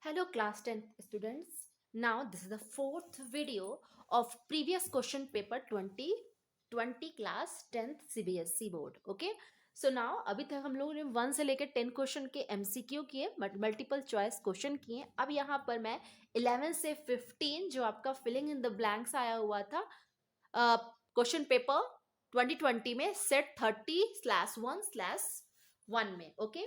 Hello class 10th students. Now this is the fourth video of previous question paper 2020 class 10th CBSE board. Okay. So now अभी तक हम लोगों ने 1 से लेकर 10 क्वेश्चन के MCQ किए मल्टीपल चॉइस क्वेश्चन किए. अब यहाँ पर मैं 11 से 15 जो आपका फिलिंग इन द ब्लैंक्स आया हुआ था क्वेश्चन पेपर 2020 में सेट 30/1/1 में. Okay.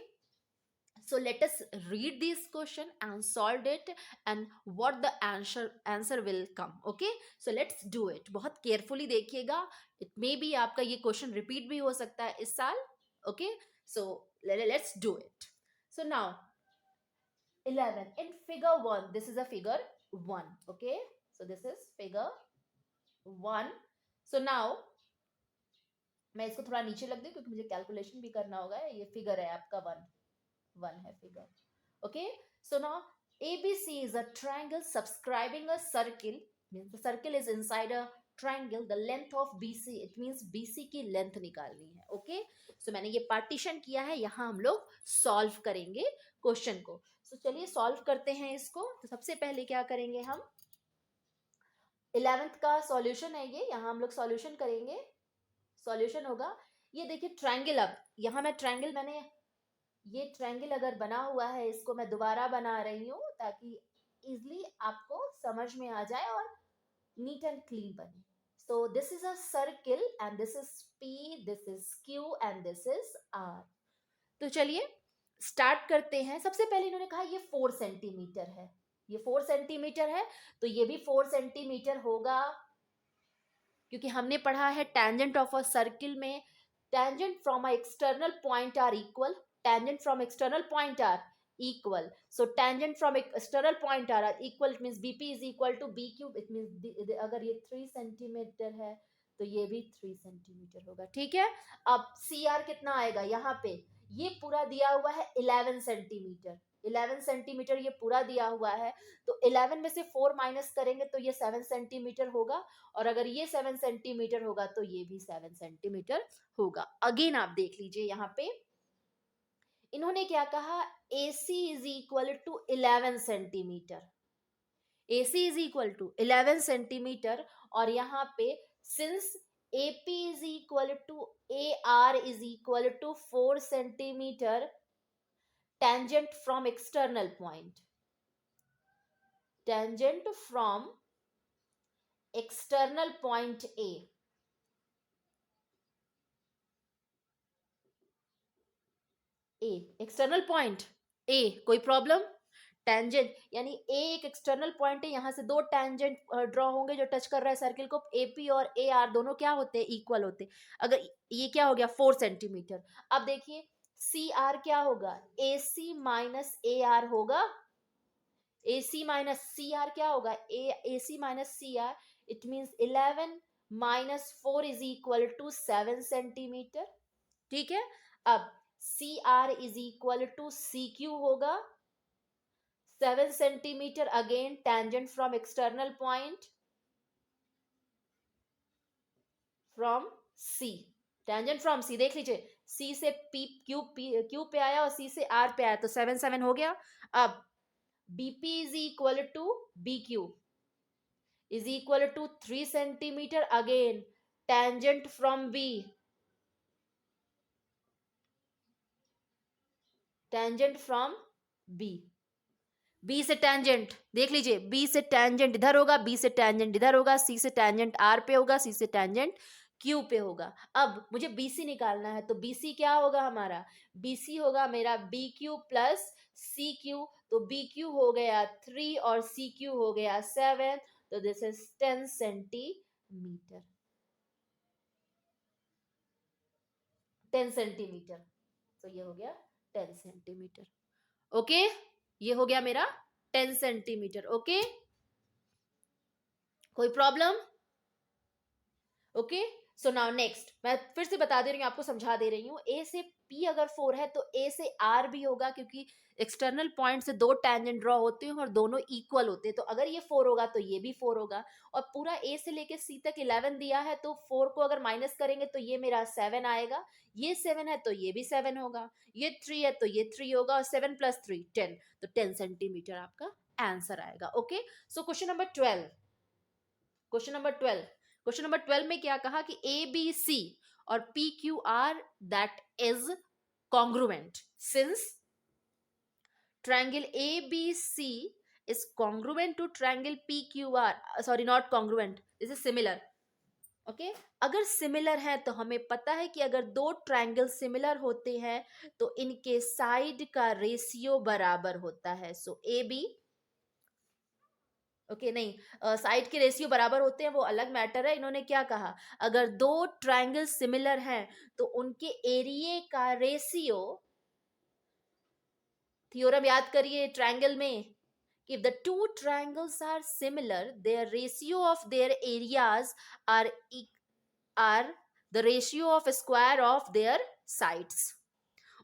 So let us read this question and solve it and what the answer will come. Okay, so let's do it. बहुत carefully देखिएगा. It may be आपका ये question repeat भी हो सकता है इस साल. Okay, so let's do it. So now 11 in figure 1. This is a figure 1. Okay, so this is figure 1. So now मैं इसको थोड़ा नीचे लग दूं क्योंकि मुझे कैलकुलेशन भी करना होगा. ये फिगर है आपका 1 है figure. Okay, so now ABC is a triangle subscribing a circle, means the circle is inside a triangle. The length of BC, it means BC की लेंथ निकालनी है. ओके, सो मैंने ये पार्टीशन किया है. यहाँ हम लोग सॉल्व करेंगे क्वेश्चन को. सो चलिए सॉल्व करते हैं इसको. तो सबसे पहले क्या करेंगे हम 11th का सॉल्यूशन है ये. यहाँ हम लोग सॉल्यूशन करेंगे. सॉल्यूशन होगा ये. देखिए ट्रायंगल. अब यहाँ मैं ट्रायंगल मैंने ये ट्रायंगल अगर बना हुआ है इसको मैं दोबारा बना रही हूँ ताकि इजिली आपको समझ में आ जाए और नीट एंड क्लीन बने. So this is a circle and this is P, this is Q and this is R. तो चलिए स्टार्ट करते हैं. सबसे पहले इन्होंने कहा ये 4 सेंटीमीटर है. ये 4 सेंटीमीटर है तो ये भी 4 सेंटीमीटर होगा क्योंकि हमने पढ़ा है टेंजेंट ऑफ अ सर्किल में tangent from a external point are equal. Tangent from external point are equal. So tangent from external point are equal. It means BP is equal to BQ. It means अगर ये 3 centimetre है तो ये भी 3 centimetre होगा. ठीक है. अब CR कितना आएगा यहाँ पे. ये पूरा दिया हुआ है 11 सेंटीमीटर. 11 सेंटीमीटर ये पूरा दिया हुआ है. तो 11 में से 4 माइनस करेंगे तो ये 7 सेंटीमीटर होगा. और अगर ये 7 सेंटीमीटर होगा तो ये भी 7 सेंटीमीटर होगा. अगेन आप देख लीजिए यहाँ पे इन्होंने क्या कहा. AC is equal to 11 centimetre. AC is equal to 11 centimetre. और यहाँ पे since AP is equal to AR is equal to 4 centimetre tangent from external point. Tangent from external point A. External point A. कोई problem. Tangent यानी A एक external point है. यहां से 2 tangent draw होंगे जो टच कर रहा है सर्किल को. AP और AR दोनों क्या होते हैं. इक्वल होते हैं. अगर ये क्या हो गया 4 सेंटीमीटर. अब देखिए CR क्या होगा. AC माइनस AR होगा. AC माइनस CR क्या होगा. AC minus CR. It means 11 minus 4 is equal to 7 centimetre. ठीक है. अब CR is equal to CQ होगा 7 centimetre. Again tangent from external point from C. Tangent from C देख लीजिए. C से Q पे आया और C से R पे आया तो 7 7 हो गया. अब BP is equal to BQ is equal to 3 centimetre. Again tangent from B. Tangent from B. B से टेंजेंट देख लीजिए. बी से टेंजेंट इधर होगा. बी से टेंजेंट इधर होगा. सी से टेंजेंट आर पे होगा. सी से टेंजेंट क्यू पे होगा. अब मुझे बीसी निकालना है तो बीसी क्या होगा हमारा. बीसी होगा मेरा B Q plus C Q. तो बी क्यू हो गया 3 और सी क्यू हो गया 7. तो दिस इज 10 सेंटीमीटर. 10 सेंटीमीटर. तो ये हो गया 10 सेंटीमीटर. ओके, ये हो गया मेरा 10 सेंटीमीटर. ओके, कोई problem. Okay, so now next मैं फिर से बता दे रही हूँ, आपको समझा दे रही हूँ। ए से पी अगर 4 है तो ए से आर भी होगा, क्योंकि एक्सटर्नल पॉइंट से दो टैंजेंट ड्रॉ होते हैं और दोनों इक्वल होते हैं, तो अगर ये 4 होगा तो ये भी 4 होगा। और पूरा ए से लेके सी तक 11 दिया है, तो 4 को अगर माइनस करेंगे तो ये मेरा 7 आएगा। ये 7 है तो ये भी 7 होगा। ये 3 है तो ये 3 होगा, और 7 + 3 10, तो 10 सेंटीमीटर आपका आंसर आएगा। Okay, so question number 12, question number 12, question number 12 में क्या कहा कि ए बी सी और P Q R that is congruent since triangle ABC is congruent to triangle PQR, sorry not congruent, this is similar. Okay अगर similar है तो हमें पता है कि अगर दो ट्रायंगल सिमिलर होते हैं तो इनके साइड का रेशियो बराबर होता है। सो ए बी, ओके नहीं, साइड के रेशियो बराबर होते हैं वो अलग मैटर है। इन्होंने क्या कहा, अगर दो ट्रायंगल सिमिलर हैं तो उनके एरिया का रेशियो, थ्योरम याद करिए ट्रायंगल में, if the two triangles are similar, their ratio of their areas are are the ratio of square of their sides.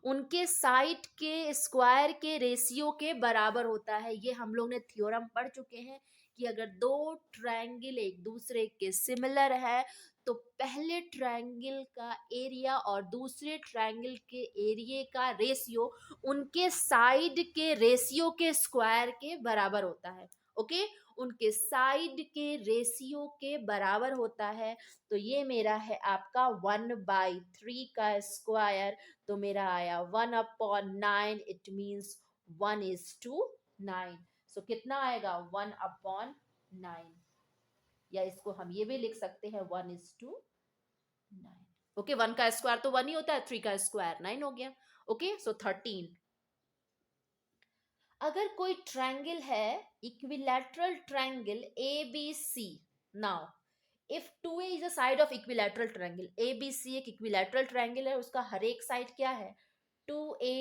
उनके साइड के स्क्वायर के रेशियो के बराबर होता है। ये हम लोग ने थ्योरम पढ़ चुके हैं कि अगर दो ट्रायंगल एक दूसरे के सिमिलर है तो पहले ट्रायंगल का एरिया और दूसरे ट्रायंगल के एरिया का रेशियो उनके साइड के रेशियो के स्क्वायर के बराबर होता है। ओके, उनके साइड के रेशियो के बराबर होता है। तो ये मेरा है आपका 1/3 का स्क्वायर, तो मेरा आया 1/9, इट मीन्स 1:9। सो कितना आएगा 1/9, या इसको हम ये भी लिख सकते हैं 1:9। ओके, 1 का स्क्वायर तो 1 ही होता है, 3 का स्क्वायर 9 हो गया। Okay, so 13। अगर कोई ट्रायंगल है, equilateral triangle A B C, now if 2A is a side of equilateral triangle, A B C एक इक्विलैटरल ट्रायंगल है, उसका हर एक साइड क्या है 2A,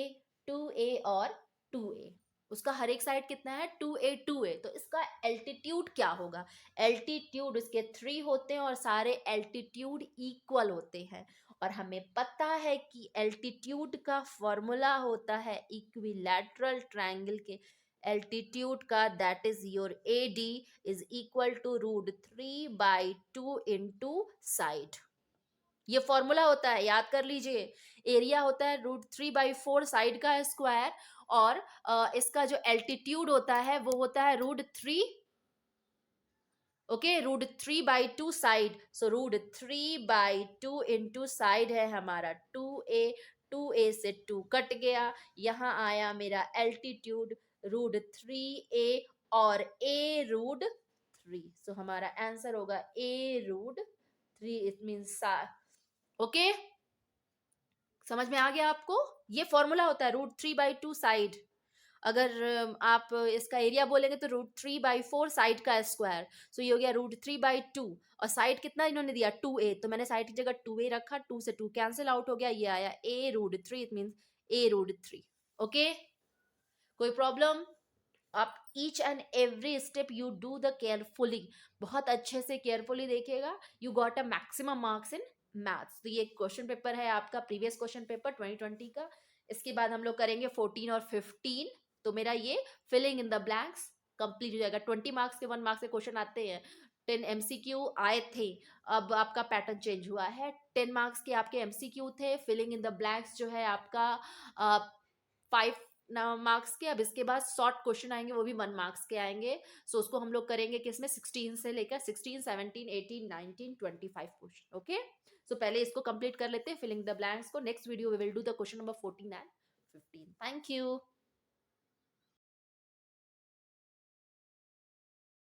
2A और 2A, उसका हर एक साइड कितना है 2A, 2A, तो इसका एल्टीट्यूड क्या होगा, एल्टीट्यूड इसके 3 होते हैं और सारे एल्टीट्यूड इक्वल होते हैं। और हमें पता है कि एल्टीट्यूड का फॉर्मूला होता है इक्विलैटरल ट्रायंगल के एल्टीट्यूड का, that is your AD is equal to √3/2 into side. ये फॉर्मूला होता है, याद कर लीजिए। एरिया होता है √3/4 साइड का स्क्वायर, और इसका जो एल्टीट्यूड होता है वो होता है √3, ओके, √3/2 साइड। सो √3/2 इंटू साइड है हमारा 2A, 2A से 2 कट गया, यहाँ आया मेरा एल्टीट्यूड √3A और A√3। सो हमारा आंसर होगा A√3, इट मीन्स, ओके, समझ में आ गया आपको। ये फॉर्मूला होता है √3/2 साइड। अगर आप इसका एरिया बोलेंगे तो √3/4 साइड का स्क्वायर, सो ये हो गया √3/2, और साइड कितना इन्होंने दिया 2A, तो मैंने साइड की जगह 2A रखा, 2 से 2 कैंसिल आउट हो गया, ये आया A√3, it means A√3। Okay, कोई प्रॉब्लम? आप each and every step you do the carefully, बहुत अच्छे से केयरफुली देखिएगा, you got a maximum marks in maths. तो ये क्वेश्चन पेपर है आपका, प्रीवियस क्वेश्चन पेपर 2020 का। इसके बाद हम लोग करेंगे 14 और 15, तो मेरा ये filling in the blanks complete हो जाएगा। 20 मार्क्स के 1 मार्क्स के क्वेश्चन आते हैं, 10 MCQ आए थे, अब आपका पैटर्न चेंज हुआ है। 10 मार्क्स के आपके MCQ थे, फिलिंग इन द ब्लैंक्स जो है आपका 5 मार्क्स के। अब इसके बाद शॉर्ट क्वेश्चन आएंगे, वो भी 1 मार्क्स के आएंगे। सो उसको हम लोग करेंगे किसमें 16 से लेकर 16, 17, 18, 19, 25 क्वेश्चन। ओके, सो पहले इसको कंप्लीट कर लेते हैं फिलिंग द ब्लैंक्स को। Next video we will do the question number 14 and 15। Thank you.